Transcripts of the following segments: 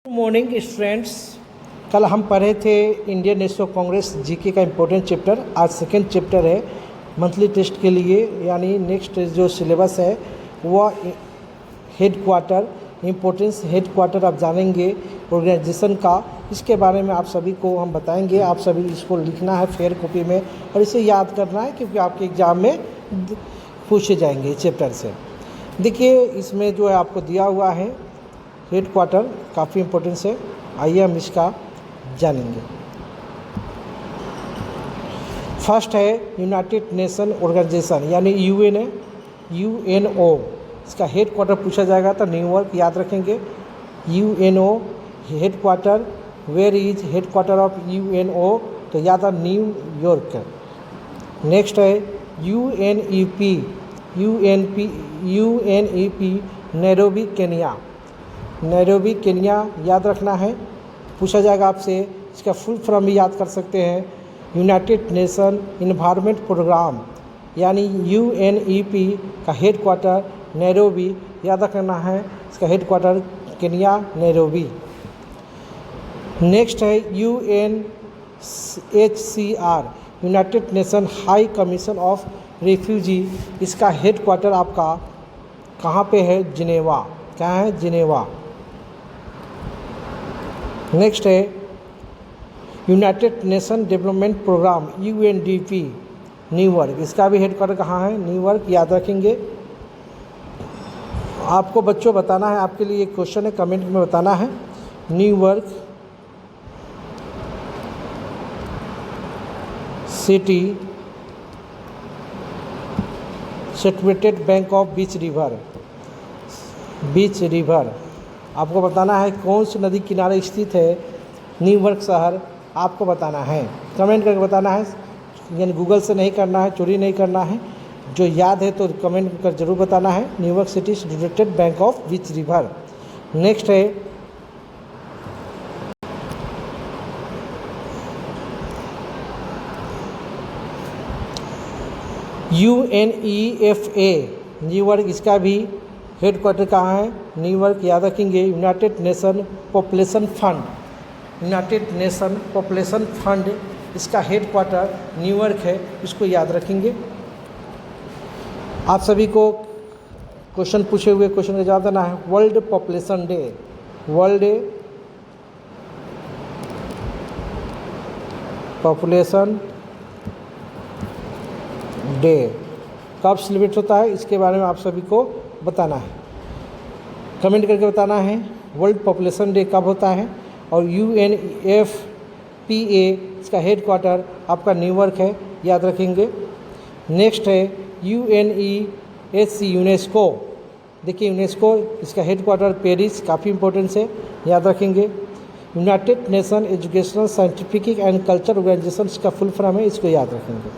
Good morning students. कल हम पढ़े थे इंडियन नेशनल कांग्रेस जीके का इम्पोर्टेंट चैप्टर। आज सेकंड चैप्टर है मंथली टेस्ट के लिए, यानी नेक्स्ट जो सिलेबस है वह head quarter, importance head quarter आप जानेंगे ऑर्गेनाइजेशन का। इसके बारे में आप सभी को हम बताएंगे। आप सभी इसको लिखना है फेयर कॉपी में और इसे याद करना है, क्योंकि आपके एग्ज़ाम में पूछे जाएंगे चैप्टर से। देखिए इसमें जो है आपको दिया हुआ है हेड क्वार्टर, काफ़ी इम्पोर्टेंस है। आइए हम इसका जानेंगे। फर्स्ट है यूनाइटेड नेशन ऑर्गेनाइजेशन, यानी यूएनओ। इसका हेड क्वार्टर पूछा जाएगा तो न्यूयॉर्क याद रखेंगे। UNO headquarter, where is headquarter of UNO, तो याद है न्यूयॉर्क। नेक्स्ट है UNEP Nairobi Kenya. Nairobi Kenya याद रखना है, पूछा जाएगा आपसे। इसका फुल फॉर्म भी याद कर सकते हैं, यूनाइटेड नेशन इन्वायरमेंट प्रोग्राम, यानी यूएनईपी का हेड क्वार्टर नैरोबी याद रखना है। इसका headquarter Kenya Nairobi. Next है UNHCR, United Nation High Commission of Refugee. इसका हेड क्वार्टर आपका कहाँ पे है? जिनेवा। क्या है? जिनेवा। नेक्स्ट है United Nation Development Programme UNDP, न्यूयॉर्क। इसका भी हेड क्वार्टर कहाँ है? न्यूयॉर्क याद रखेंगे। आपको बच्चों बताना है, आपके लिए एक क्वेश्चन है, कमेंट में बताना है। New York city situated bank of beach river. आपको बताना है कौन सी नदी किनारे स्थित है न्यूयॉर्क शहर, आपको बताना है, कमेंट करके बताना है। यानी गूगल से नहीं करना है, चोरी नहीं करना है। जो याद है तो कमेंट कर जरूर बताना है। New York city situated bank of beach river. Next है यूएनईएफए, न्यूयॉर्क। इसका भी हेड क्वार्टर कहाँ है? न्यूयॉर्क याद रखेंगे। United nation population fund, united nation population fund, इसका हेड क्वार्टर न्यूयॉर्क है, इसको याद रखेंगे। आप सभी को क्वेश्चन पूछे हुए क्वेश्चन का जवाब देना है। World population day, world population day कब सेलिब्रेट होता है, इसके बारे में आप सभी को बताना है, कमेंट करके बताना है। वर्ल्ड पॉपुलेशन डे कब होता है? और यूएनएफपीए, इसका हेड क्वार्टर आपका न्यूयॉर्क है, याद रखेंगे। नेक्स्ट है यूएनईएचसी, यूनेस्को। देखिए यूनेस्को, इसका हेड क्वार्टर पेरिस, काफ़ी इंपॉर्टेंस है, याद रखेंगे। United Nation educational scientific and culture organization, इसका फुल फॉर्म है, इसको याद रखेंगे।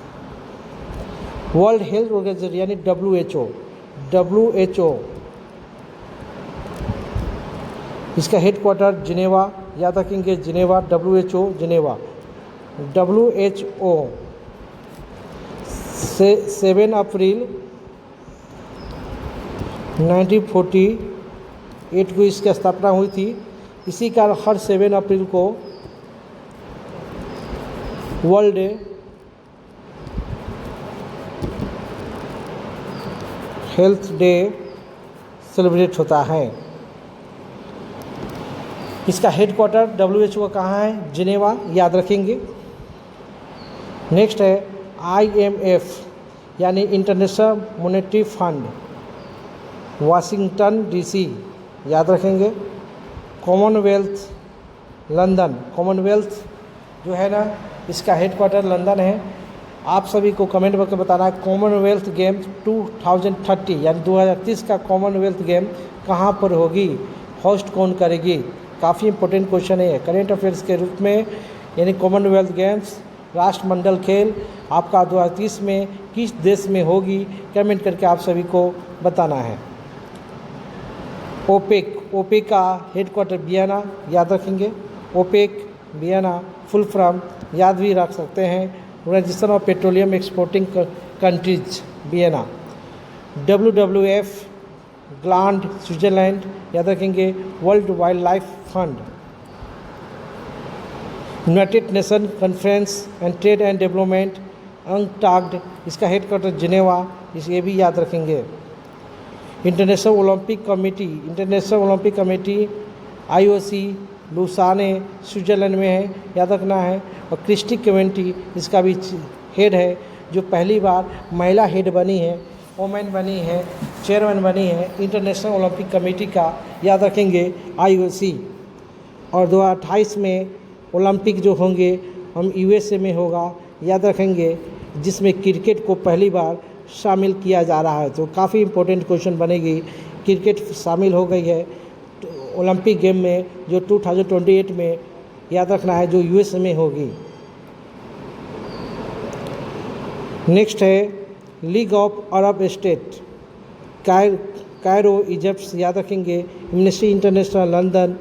वर्ल्ड हेल्थ ऑर्गेनाइजेशन यानी डब्ल्यूएचओ, इसका हेड क्वार्टर जिनेवा, याद रखेंगे। Geneva, WHO Geneva. डब्ल्यूएचओ से 7 अप्रैल 1948 को इसकी स्थापना हुई थी। इसी कारण हर 7 अप्रैल को वर्ल्ड हेल्थ डे सेलिब्रेट होता है। इसका हेड क्वार्टर डब्ल्यूएचओ कहाँ है? जिनेवा, याद रखेंगे। नेक्स्ट है आईएमएफ, यानी international monetary fund, Washington DC, याद रखेंगे। कॉमनवेल्थ लंदन, कॉमनवेल्थ जो है ना, इसका हेड क्वार्टर लंदन है। आप सभी को कमेंट करके बताना है कॉमनवेल्थ गेम 2030 यानी 2030 का कॉमनवेल्थ गेम कहाँ पर होगी, होस्ट कौन करेगी। काफ़ी इंपॉर्टेंट क्वेश्चन है करेंट अफेयर्स के रूप में। यानी कॉमनवेल्थ गेम्स, राष्ट्रमंडल खेल आपका 2030 में किस देश में होगी, कमेंट करके आप सभी को बताना है। ओपेक का हेड क्वार्टर वियना, याद रखेंगे। ओपेक वियना, फुल फॉर्म याद भी रख सकते हैं, organization of petroleum exporting countries, Vienna. WWF Gland, Switzerland, याद रखेंगे। World wildlife fund, united nation conference and trade and development UNCTAD, इसका हेडक्वार्टर जिनेवा, ये भी याद रखेंगे। International Olympic committee IOC Lausanne Switzerland में है, याद रखना है। और क्रिस्टी कमेटी इसका भी हेड है, जो पहली बार महिला हेड बनी है, वोमेन बनी है, चेयरमैन बनी है इंटरनेशनल ओलंपिक कमेटी का, याद रखेंगे IOC। और 2028 में ओलंपिक जो होंगे हम USA में होगा, याद रखेंगे, जिसमें क्रिकेट को पहली बार शामिल किया जा रहा है। तो काफ़ी इम्पोर्टेंट क्वेश्चन बनेगी। क्रिकेट शामिल हो गई है ओलंपिक गेम में, जो 2028 में, याद रखना है, जो US में होगी। नेक्स्ट है league of Arab state, Cairo Egypt, याद रखेंगे। Amnesty international London,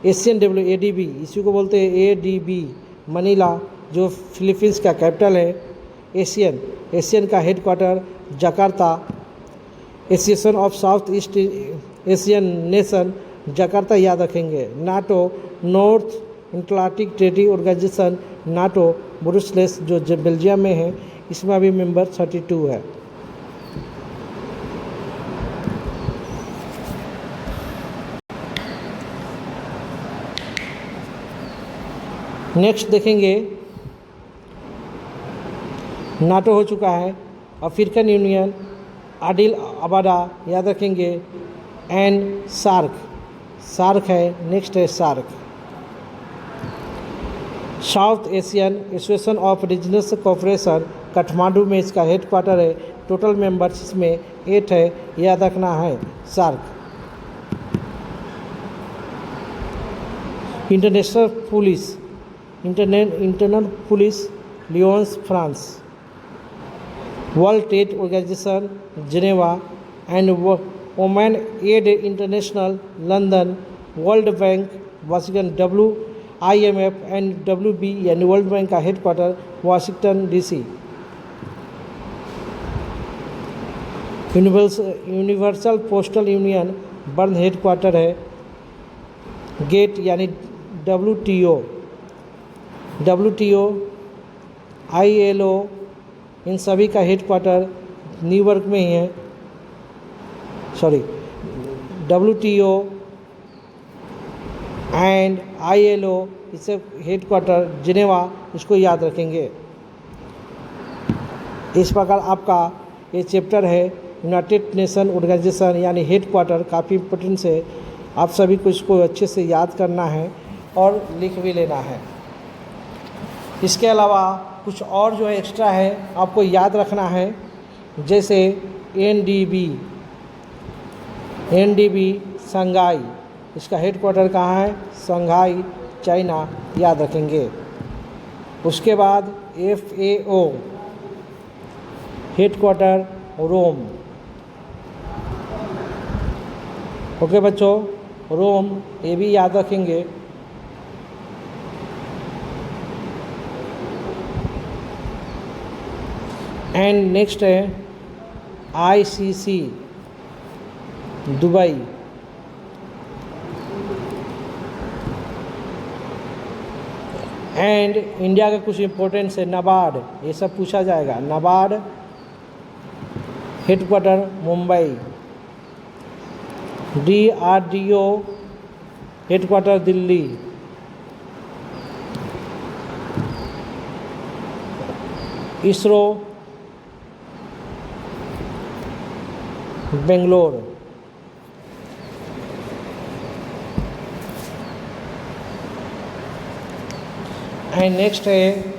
Asian ADB, इसी को बोलते हैं ADB, मनीला, जो फिलीपींस का कैपिटल है। एशियन का headquarter Jakarta. Association of south east Asian nation, Jakarta, याद रखेंगे। NATO, north Atlantic treaty organization, NATO, Brussels, जो बेल्जियम में है, इसमें अभी मेंबर 32 है। नेक्स्ट देखेंगे, नाटो हो चुका है। अफ्रीकन यूनियन, आदिल अबादा, याद रखेंगे। एंड सार्क है। नेक्स्ट है SAARC. South Asian association of regional cooperation, Kathmandu में इसका हेडक्वार्टर है। टोटल मेंबर्स इसमें 8 है, याद रखना है SAARC. Internal police Lyons, France. World trade organisation, Geneva. And women aid international, London. World bank, Washington. IMF and WB, यानी वर्ल्ड बैंक का headquarter Washington DC। Universal postal union, Bern, headquarter है गेट, यानी WTO, ILO, इन सभी का हेडक्वार्टर New York में ही है। WTO एंड ILO, इससे हेडक्वार्टर जिनेवा, इसको याद रखेंगे। इस प्रकार आपका ये चैप्टर है यूनाइटेड नेशन ऑर्गेनाइजेशन, यानी हेडक्वार्टर, काफ़ी इम्पोर्टेंट है। आप सभी को इसको अच्छे से याद करना है और लिख भी लेना है। इसके अलावा कुछ और जो है एक्स्ट्रा है आपको याद रखना है, जैसे NDB शंघाई, इसका हेडक्वार्टर कहाँ है? शंघाई, चाइना, याद रखेंगे। उसके बाद FAO हेडक्वार्टर रोम। ओके बच्चों, रोम, ये भी याद रखेंगे। एंड नेक्स्ट है ICC दुबई। एंड इंडिया का कुछ इम्पोर्टेंट्स है, नाबार्ड, ये सब पूछा जाएगा। NABARD headquarter Mumbai. DRDO headquarter Delhi. ISRO Bangalore. And next है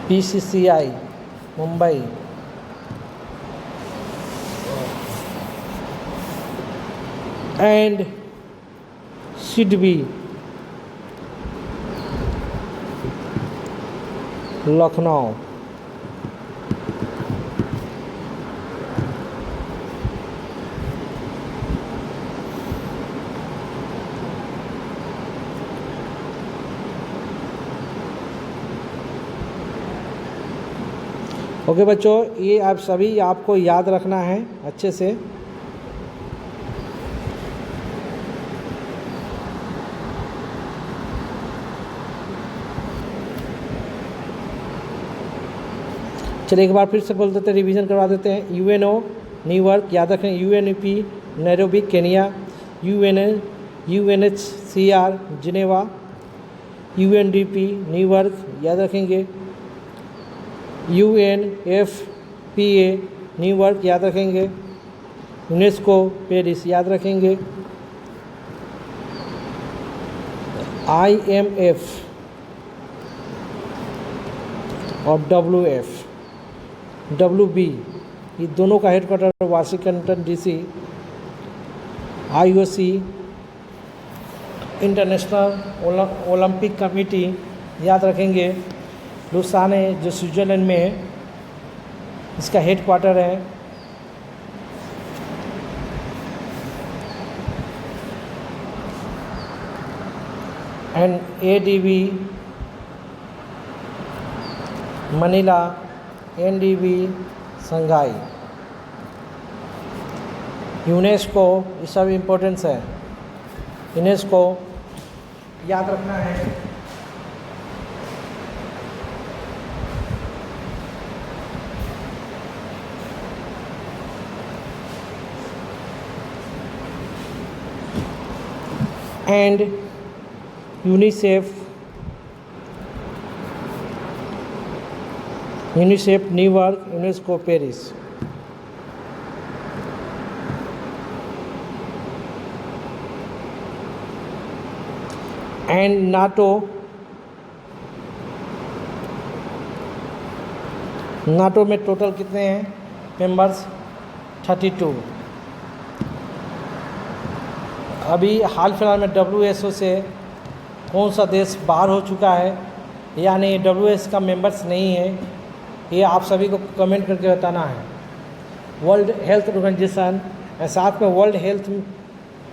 PCCI Mumbai. And SIDBI Lucknow. Okay बच्चों, ये आप सभी आपको याद रखना है अच्छे से। चलिए एक बार फिर से बोल देते हैं, रिवीजन करवा देते हैं। यूएनओ न्यूयॉर्क याद रखें, UNEP Nairobi Kenya, UNHCR Geneva, UNDP New York याद रखेंगे, यूएनएफपीए न्यूयॉर्क याद रखेंगे, यूनेस्को पेरिस याद रखेंगे, IMF और WB ये दोनों का headquarter Washington DC, IOC international Olympic committee याद रखेंगे, लुसाने जो स्विट्ज़रलैंड में है इसका हेडक्वार्टर है, and ADB Manila, NDB Shanghai, UNESCO ये सब इम्पोर्टेंस है। यूनेस्को याद रखना है, and UNICEF New York, UNESCO Paris. And NATO में टोटल कितने हैं मेंबर्स? 32। अभी हाल फिलहाल में WHO से कौन सा देश बाहर हो चुका है यानी WHO का मेंबर्स नहीं है, ये आप सभी को कमेंट करके बताना है। वर्ल्ड हेल्थ ऑर्गेनाइजेशन साथ में वर्ल्ड हेल्थ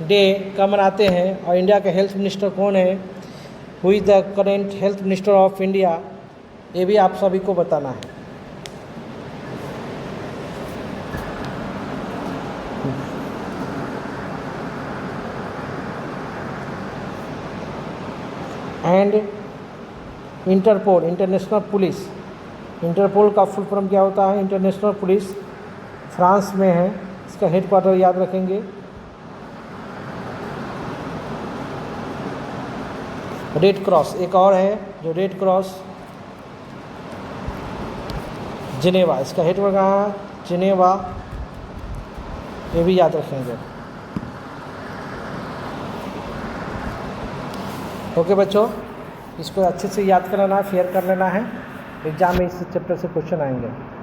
डे कब मनाते हैं और इंडिया के हेल्थ मिनिस्टर कौन है, who is the current health minister of India, ये भी आप सभी को बताना है। And Interpol international police, Interpol का फुल फॉर्म क्या होता है? इंटरनेशनल पुलिस, फ्रांस में है, इसका हेडक्वार्टर याद रखेंगे। रेड क्रॉस एक और है जो रेड क्रॉस, जिनेवा, इसका हेडक्वार्टर कहाँ है? जिनेवा, ये भी याद रखेंगे। ओके बच्चों, इसको अच्छे से याद कर लेना है, फेयर कर लेना है, एग्जाम में इस चैप्टर से क्वेश्चन आएंगे।